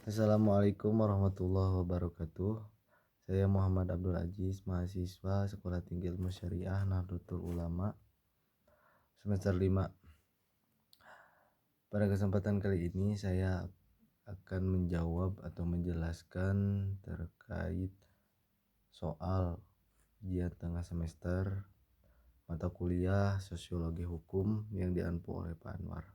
Assalamualaikum warahmatullahi wabarakatuh. Saya Muhammad Abdul Aziz, mahasiswa Sekolah Tinggi Ilmu Syariah Nahdlatul Ulama semester 5. Pada kesempatan kali ini saya akan menjawab atau menjelaskan terkait soal ujian tengah semester mata kuliah Sosiologi Hukum yang diampu oleh Pak Anwar.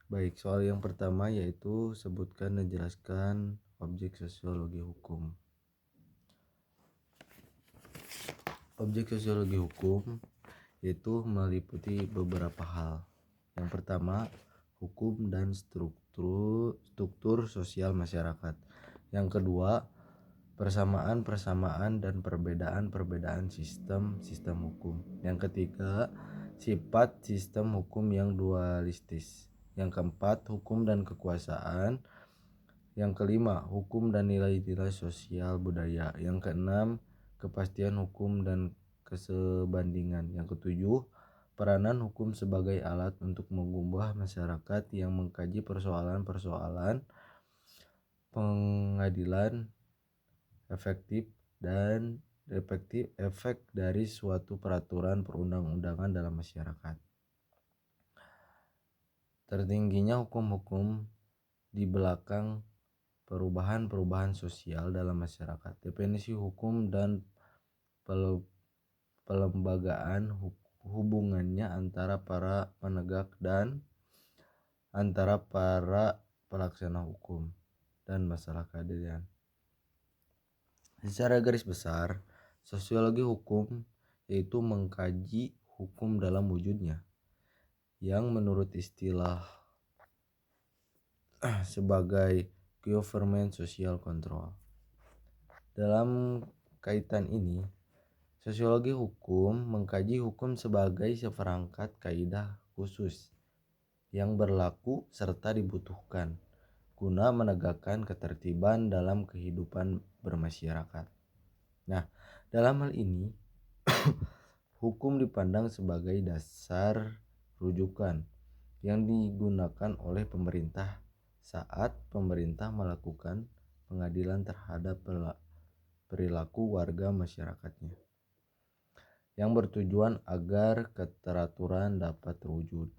Baik, soal yang pertama yaitu sebutkan dan jelaskan objek sosiologi hukum. Objek sosiologi hukum yaitu meliputi beberapa hal. Yang pertama, hukum dan struktur sosial masyarakat. Yang kedua, persamaan dan perbedaan sistem hukum. Yang ketiga, sifat sistem hukum yang dualistis. Yang keempat, hukum dan kekuasaan. Yang kelima, hukum dan nilai-nilai sosial budaya. Yang keenam, kepastian hukum dan kesebandingan. Yang ketujuh, peranan hukum sebagai alat untuk mengubah masyarakat yang mengkaji persoalan-persoalan pengadilan efektif efek dari suatu peraturan perundang-undangan dalam masyarakat. Tertingginya hukum-hukum di belakang perubahan sosial dalam masyarakat. Definisi hukum dan pelembagaan hubungannya antara para penegak dan antara para pelaksana hukum dan masalah keadilan. Secara garis besar, sosiologi hukum yaitu mengkaji hukum dalam wujudnya yang menurut istilah sebagai government social control. Dalam kaitan ini, sosiologi hukum mengkaji hukum sebagai seperangkat kaidah khusus yang berlaku serta dibutuhkan guna menegakkan ketertiban dalam kehidupan bermasyarakat. Nah, dalam hal ini hukum dipandang sebagai dasar rujukan yang digunakan oleh pemerintah saat pemerintah melakukan pengadilan terhadap perilaku warga masyarakatnya, yang bertujuan agar keteraturan dapat terwujud.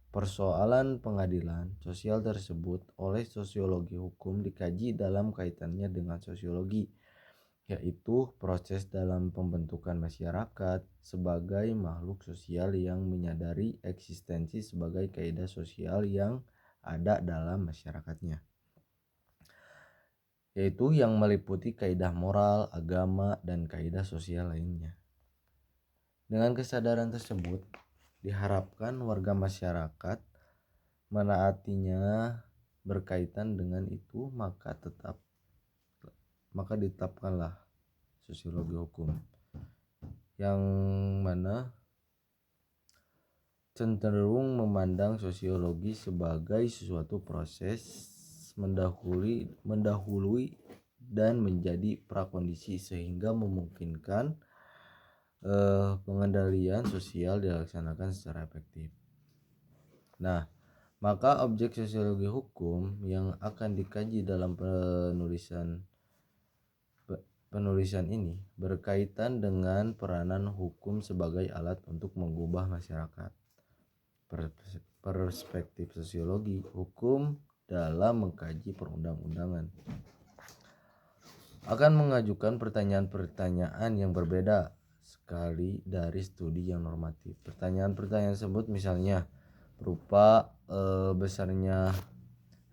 Persoalan pengadilan sosial tersebut oleh sosiologi hukum dikaji dalam kaitannya dengan sosiologi, yaitu proses dalam pembentukan masyarakat sebagai makhluk sosial yang menyadari eksistensi sebagai kaidah sosial yang ada dalam masyarakatnya, yaitu yang meliputi kaidah moral, agama, dan kaidah sosial lainnya. Dengan kesadaran tersebut, diharapkan warga masyarakat menaatinya. Berkaitan dengan itu, maka ditetapkanlah sosiologi hukum, yang mana cenderung memandang sosiologi sebagai sesuatu proses mendahului dan menjadi prakondisi sehingga memungkinkan pengendalian sosial dilaksanakan secara efektif. Nah, maka objek sosiologi hukum yang akan dikaji dalam penulisan ini berkaitan dengan peranan hukum sebagai alat untuk mengubah masyarakat. Perspektif sosiologi hukum dalam mengkaji perundang-undangan akan mengajukan pertanyaan-pertanyaan yang berbeda sekali dari studi yang normatif. Pertanyaan-pertanyaan tersebut misalnya berupa besarnya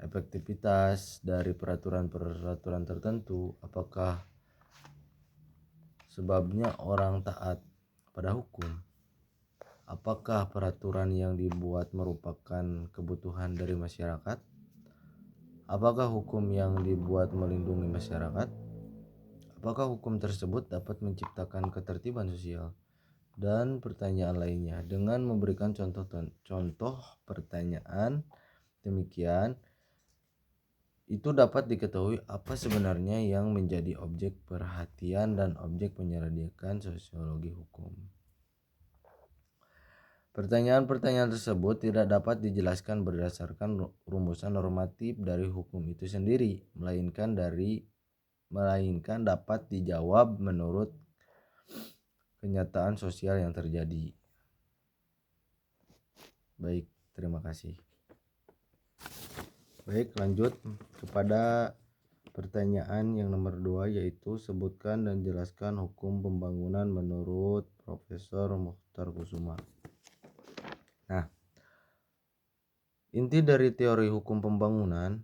efektivitas dari peraturan tertentu, apakah sebabnya orang taat pada hukum, apakah peraturan yang dibuat merupakan kebutuhan dari masyarakat, apakah hukum yang dibuat melindungi masyarakat, apakah hukum tersebut dapat menciptakan ketertiban sosial, dan pertanyaan lainnya. Dengan memberikan contoh pertanyaan demikian, itu dapat diketahui apa sebenarnya yang menjadi objek perhatian dan objek penyelidikan sosiologi hukum. Pertanyaan-pertanyaan tersebut tidak dapat dijelaskan berdasarkan rumusan normatif dari hukum itu sendiri, melainkan dapat dijawab menurut kenyataan sosial yang terjadi. Baik, terima kasih. Baik, lanjut kepada pertanyaan yang nomor 2, yaitu sebutkan dan jelaskan hukum pembangunan menurut Profesor Muchtar Kusuma. Nah, inti dari teori hukum pembangunan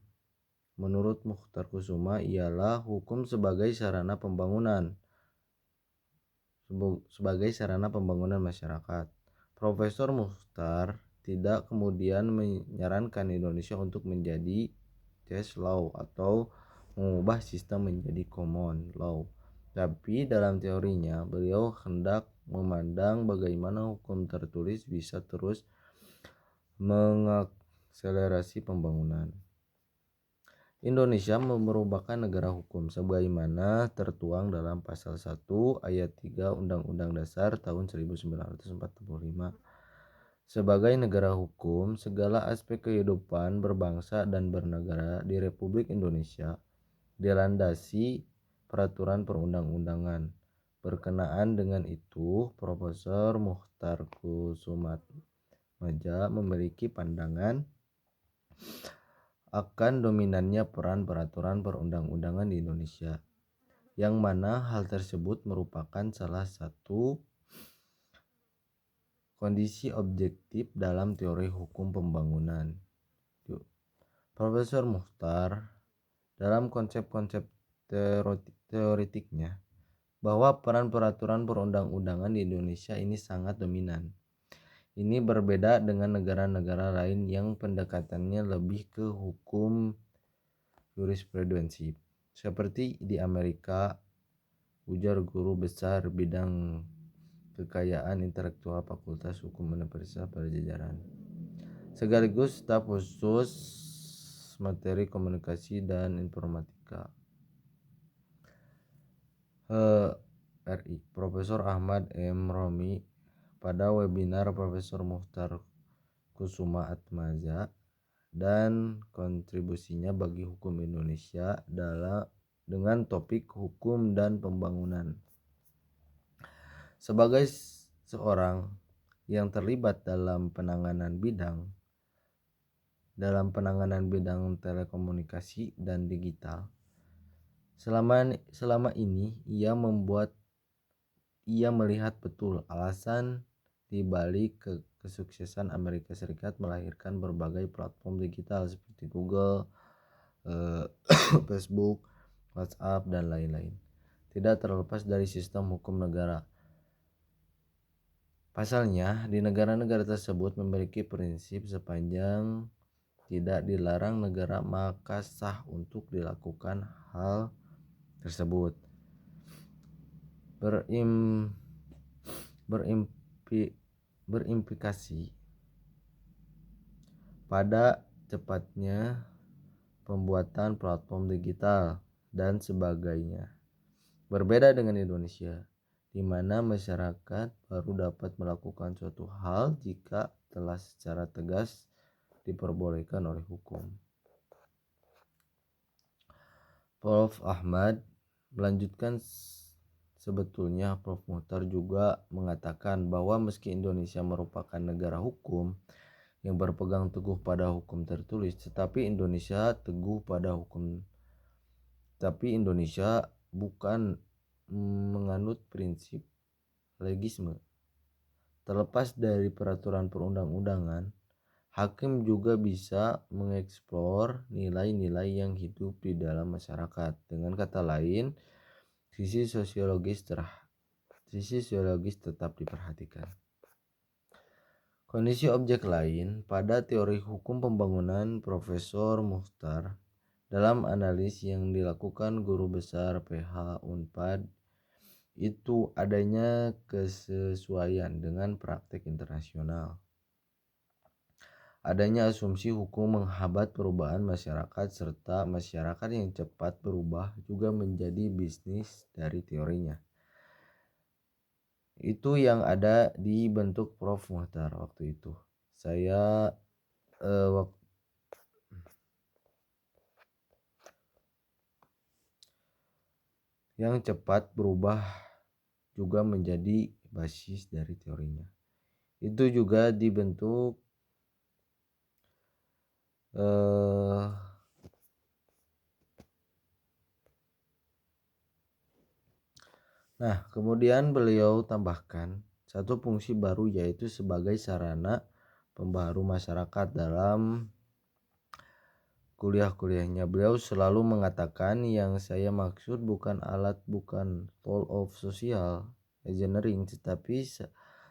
menurut Muchtar Kusuma ialah hukum sebagai sarana pembangunan masyarakat. Profesor Muchtar tidak kemudian menyarankan Indonesia untuk menjadi case law atau mengubah sistem menjadi common law. Tapi dalam teorinya, beliau hendak memandang bagaimana hukum tertulis bisa terus mengakselerasi pembangunan. Indonesia merupakan negara hukum sebagaimana tertuang dalam pasal 1 ayat 3 Undang-Undang Dasar tahun 1945. Sebagai negara hukum, segala aspek kehidupan berbangsa dan bernegara di Republik Indonesia dilandasi peraturan perundang-undangan. Berkenaan dengan itu, Profesor Muchtar Kusumaatmadja memiliki pandangan akan dominannya peran peraturan perundang-undangan di Indonesia, yang mana hal tersebut merupakan salah satu kondisi objektif dalam teori hukum pembangunan. Profesor Muchtar dalam konsep-konsep teoritiknya bahwa peran peraturan perundang-undangan di Indonesia ini sangat dominan. Ini berbeda dengan negara-negara lain yang pendekatannya lebih ke hukum jurisprudensi. Seperti di Amerika, ujar guru besar bidang kekayaan intelektual Fakultas Hukum Universitas Pajajaran, sekaligus staf khusus materi komunikasi dan informatika RI, Profesor Ahmad M. Romi. Pada webinar Profesor Muchtar Kusumaatmadja dan kontribusinya bagi hukum Indonesia dengan topik hukum dan pembangunan. Sebagai seorang yang terlibat dalam penanganan bidang telekomunikasi dan digital, selama ini ia melihat betul alasan di balik kesuksesan Amerika Serikat melahirkan berbagai platform digital seperti Google, Facebook, WhatsApp, dan lain-lain. Tidak terlepas dari sistem hukum negara. Pasalnya, di negara-negara tersebut memiliki prinsip sepanjang tidak dilarang negara maka sah untuk dilakukan hal tersebut. Berimplikasi pada cepatnya pembuatan platform digital dan sebagainya. Berbeda dengan Indonesia, di mana masyarakat baru dapat melakukan suatu hal jika telah secara tegas diperbolehkan oleh hukum. Prof. Ahmad melanjutkan, sebetulnya Prof. Muchtar juga mengatakan bahwa meski Indonesia merupakan negara hukum yang berpegang teguh pada hukum tertulis, tetapi Indonesia bukan menganut prinsip legisme. Terlepas dari peraturan perundang-undangan, hakim juga bisa mengeksplor nilai-nilai yang hidup di dalam masyarakat. Dengan kata lain, sisi sosiologis tetap diperhatikan. Kondisi objek lain pada teori hukum pembangunan Profesor Muchtar dalam analis yang dilakukan guru besar PH Unpad itu adanya kesesuaian dengan praktek internasional. Adanya asumsi hukum menghambat perubahan masyarakat serta masyarakat yang cepat berubah juga menjadi bisnis dari teorinya. Itu yang ada di bentuk Prof Muhtar waktu itu. Saya yang cepat berubah juga menjadi basis dari teorinya. Itu juga dibentuk nah, kemudian beliau tambahkan satu fungsi baru, yaitu sebagai sarana pembaharu masyarakat. Dalam kuliah-kuliahnya beliau selalu mengatakan, yang saya maksud bukan alat, bukan tool of social engineering, tetapi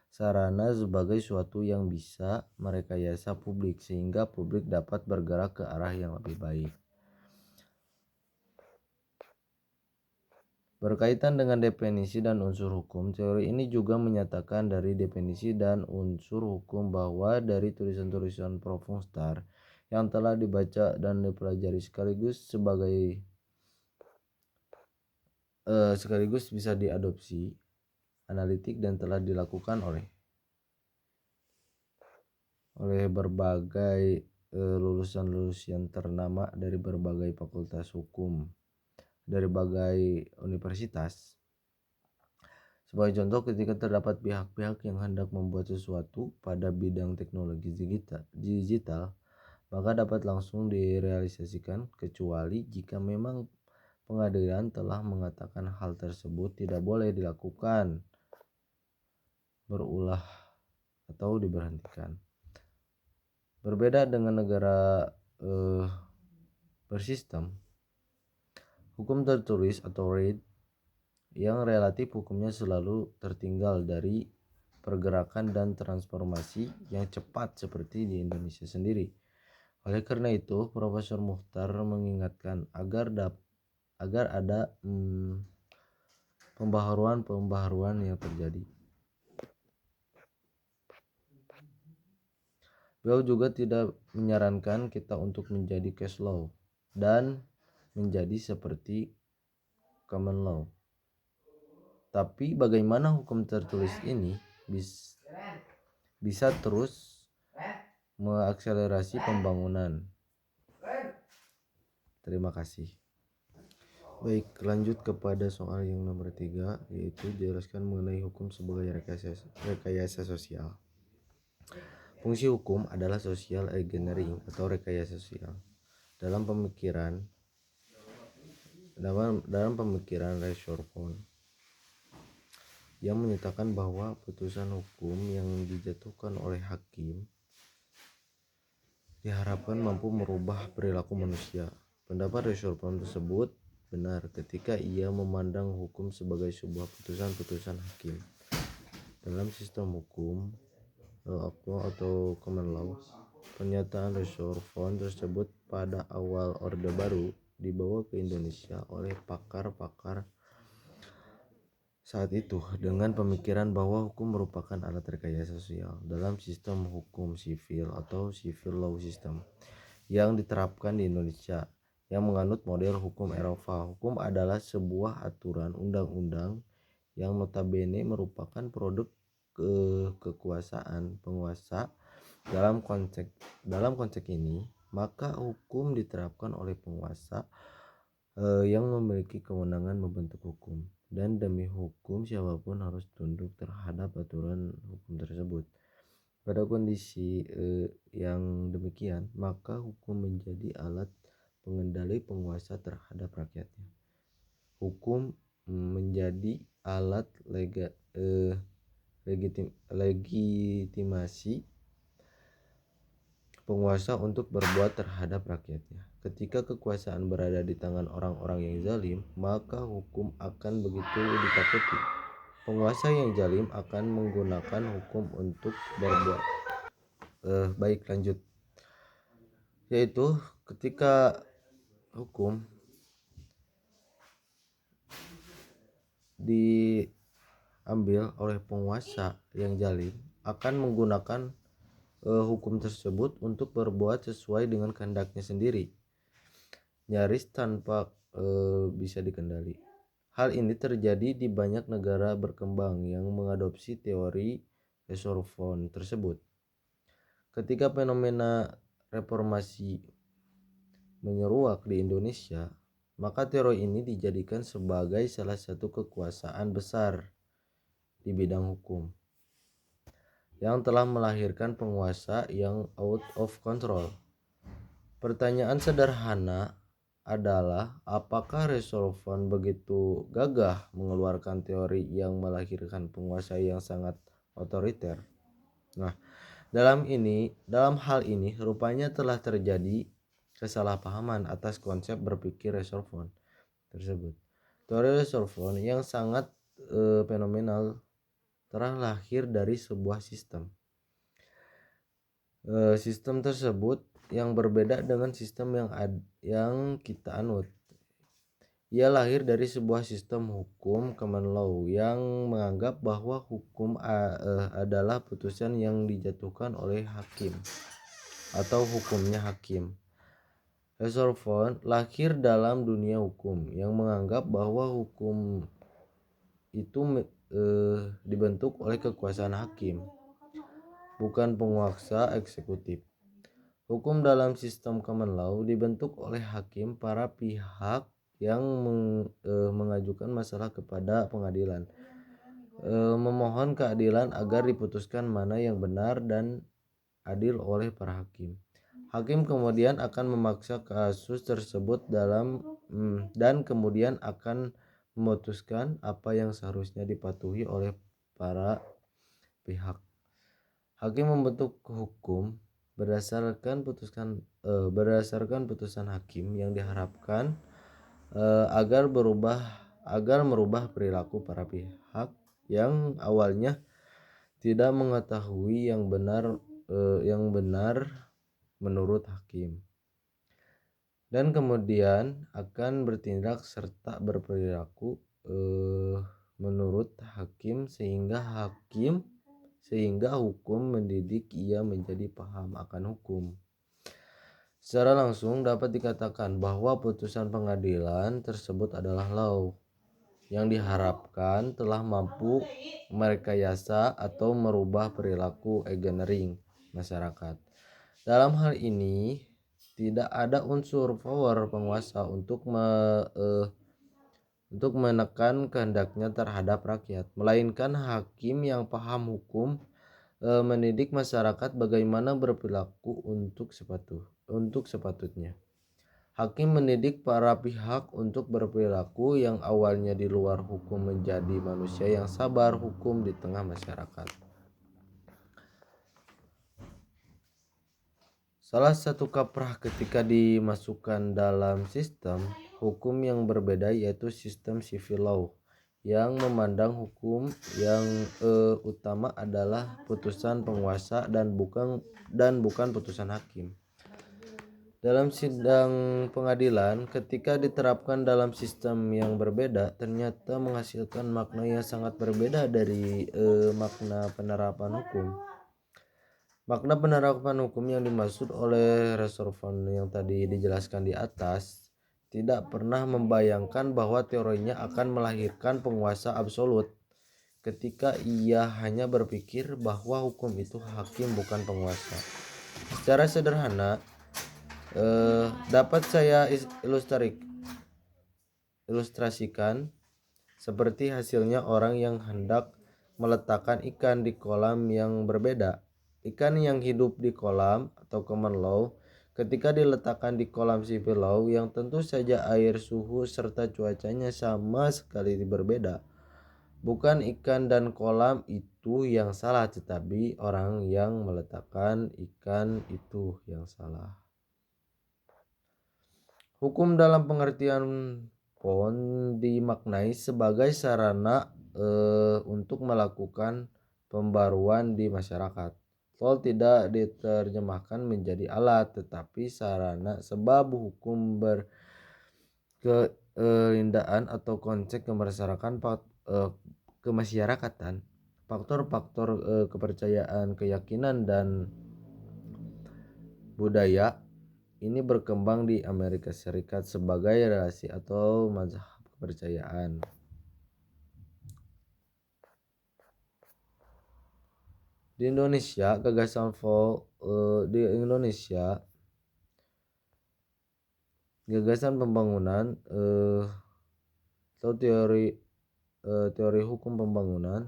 sarana sebagai suatu yang bisa merekayasa publik sehingga publik dapat bergerak ke arah yang lebih baik. Berkaitan dengan definisi dan unsur hukum, teori ini juga menyatakan dari definisi dan unsur hukum bahwa dari tulisan-tulisan Prof. Muhtar yang telah dibaca dan dipelajari sekaligus bisa diadopsi analitik dan telah dilakukan oleh berbagai lulusan-lulusan ternama dari berbagai fakultas hukum dari berbagai universitas. Sebagai contoh, ketika terdapat pihak-pihak yang hendak membuat sesuatu pada bidang teknologi digital, maka dapat langsung direalisasikan, kecuali jika memang pengadilan telah mengatakan hal tersebut tidak boleh dilakukan berulah atau diberhentikan. Berbeda dengan negara bersistem hukum tertulis atau read, yang relatif hukumnya selalu tertinggal dari pergerakan dan transformasi yang cepat seperti di Indonesia sendiri. Oleh karena itu, Profesor Muhtar mengingatkan agar ada pembaharuan yang terjadi. Beliau juga tidak menyarankan kita untuk menjadi case law dan menjadi seperti common law. Tapi bagaimana hukum tertulis ini bisa terus mengakselerasi pembangunan. Terima kasih. Baik, lanjut kepada soal yang nomor 3, yaitu jelaskan mengenai hukum sebagai rekayasa sosial. Fungsi hukum adalah social engineering atau rekayasa sosial. Dalam pemikiran Rutherford, yang menyatakan bahwa putusan hukum yang dijatuhkan oleh hakim diharapkan mampu merubah perilaku manusia. Pendapat Rutherford tersebut benar ketika ia memandang hukum sebagai sebuah putusan-putusan hakim. Dalam sistem hukum atau common law, pernyataan Rutherford tersebut pada awal Orde Baru dibawa ke Indonesia oleh pakar-pakar saat itu dengan pemikiran bahwa hukum merupakan alat rekayasa sosial. Dalam sistem hukum sivil atau civil law system yang diterapkan di Indonesia yang menganut model hukum Eropa, hukum adalah sebuah aturan undang-undang yang notabene merupakan produk kekuasaan penguasa. Dalam konteks ini, maka hukum diterapkan oleh penguasa yang memiliki kewenangan membentuk hukum, dan demi hukum siapapun harus tunduk terhadap aturan hukum tersebut. Pada kondisi yang demikian, maka hukum menjadi alat pengendali penguasa terhadap rakyatnya. Hukum menjadi alat legitimasi penguasa untuk berbuat terhadap rakyatnya. Ketika kekuasaan berada di tangan orang-orang yang zalim, maka hukum akan begitu ditakuti. Penguasa yang zalim akan menggunakan hukum untuk berbuat baik. Lanjut, yaitu ketika hukum diambil oleh penguasa yang zalim akan menggunakan hukum tersebut untuk berbuat sesuai dengan kehendaknya sendiri, nyaris tanpa bisa dikendali. Hal ini terjadi di banyak negara berkembang yang mengadopsi teori Resorvon tersebut. Ketika fenomena reformasi menyeruak di Indonesia, maka teori ini dijadikan sebagai salah satu kekuasaan besar di bidang hukum yang telah melahirkan penguasa yang out of control. Pertanyaan sederhana adalah apakah Resorvon begitu gagah mengeluarkan teori yang melahirkan penguasa yang sangat otoriter? Nah, dalam hal ini rupanya telah terjadi kesalahpahaman atas konsep berpikir Resorvon tersebut. Teori Resorvon yang sangat fenomenal telah lahir dari sebuah sistem. Sistem tersebut yang berbeda dengan sistem yang kita anut. Ia lahir dari sebuah sistem hukum common law yang menganggap bahwa hukum adalah putusan yang dijatuhkan oleh hakim atau hukumnya hakim. Resorvon lahir dalam dunia hukum yang menganggap bahwa hukum itu dibentuk oleh kekuasaan hakim, bukan penguasa eksekutif. Hukum dalam sistem common law dibentuk oleh hakim para pihak yang mengajukan masalah kepada pengadilan, memohon keadilan agar diputuskan mana yang benar dan adil oleh para hakim. Hakim kemudian akan memaksa kasus tersebut dan kemudian akan memutuskan apa yang seharusnya dipatuhi oleh para pihak. Hakim membentuk hukum berdasarkan putusan hakim yang diharapkan agar merubah perilaku para pihak yang awalnya tidak mengetahui yang benar menurut hakim, dan kemudian akan bertindak serta berperilaku menurut hakim sehingga hukum mendidik ia menjadi paham akan hukum. Secara langsung dapat dikatakan bahwa putusan pengadilan tersebut adalah law yang diharapkan telah mampu merekayasa atau merubah perilaku engineering masyarakat. Dalam hal ini tidak ada unsur power penguasa untuk menekan kehendaknya terhadap rakyat, melainkan hakim yang paham hukum mendidik masyarakat bagaimana berperilaku untuk sepatutnya. Hakim mendidik para pihak untuk berperilaku yang awalnya di luar hukum menjadi manusia yang sabar hukum di tengah masyarakat. Salah satu kaprah ketika dimasukkan dalam sistem hukum yang berbeda yaitu sistem civil law yang memandang hukum yang utama adalah putusan penguasa dan bukan putusan hakim. Dalam sidang pengadilan, ketika diterapkan dalam sistem yang berbeda, ternyata menghasilkan makna yang sangat berbeda dari makna penerapan hukum. Makna penerapan hukum yang dimaksud oleh Resorvon yang tadi dijelaskan di atas tidak pernah membayangkan bahwa teorinya akan melahirkan penguasa absolut ketika ia hanya berpikir bahwa hukum itu hakim bukan penguasa. Secara sederhana dapat saya ilustrasikan seperti hasilnya orang yang hendak meletakkan ikan di kolam yang berbeda. Ikan yang hidup di kolam atau common law ketika diletakkan di kolam civil law yang tentu saja air, suhu, serta cuacanya sama sekali berbeda. Bukan ikan dan kolam itu yang salah, tetapi orang yang meletakkan ikan itu yang salah. Hukum dalam pengertian PON dimaknai sebagai sarana untuk melakukan pembaruan di masyarakat. Law tidak diterjemahkan menjadi alat, tetapi sarana, sebab hukum berkelindahan atau konsep kemasyarakatan, faktor-faktor kepercayaan, keyakinan, dan budaya ini berkembang di Amerika Serikat sebagai relasi atau mazhab kepercayaan. Di Indonesia di Indonesia gagasan pembangunan atau teori hukum pembangunan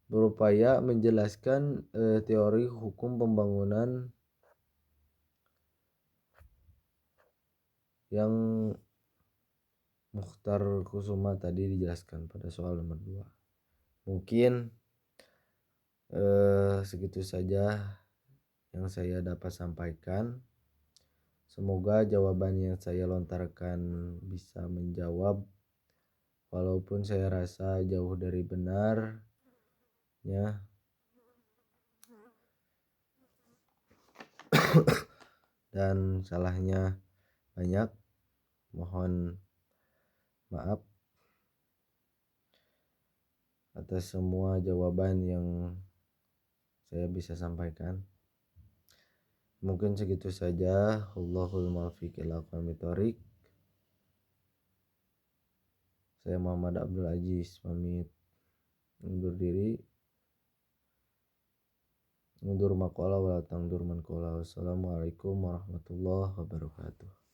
berupaya menjelaskan teori hukum pembangunan yang Mukhtar Kusuma tadi dijelaskan pada soal nomor 2. Mungkin segitu saja yang saya dapat sampaikan. Semoga jawaban yang saya lontarkan bisa menjawab, walaupun saya rasa jauh dari benar ya. Dan salahnya banyak. Mohon maaf atas semua jawaban yang saya bisa sampaikan. Mungkin segitu saja. Allahul muwaffiq ila aqwamit thoriq. Saya Muhammad Abdul Aziz pamit undur diri. Undur maqala wa tangdur man qala. Wassalamualaikum warahmatullahi wabarakatuh.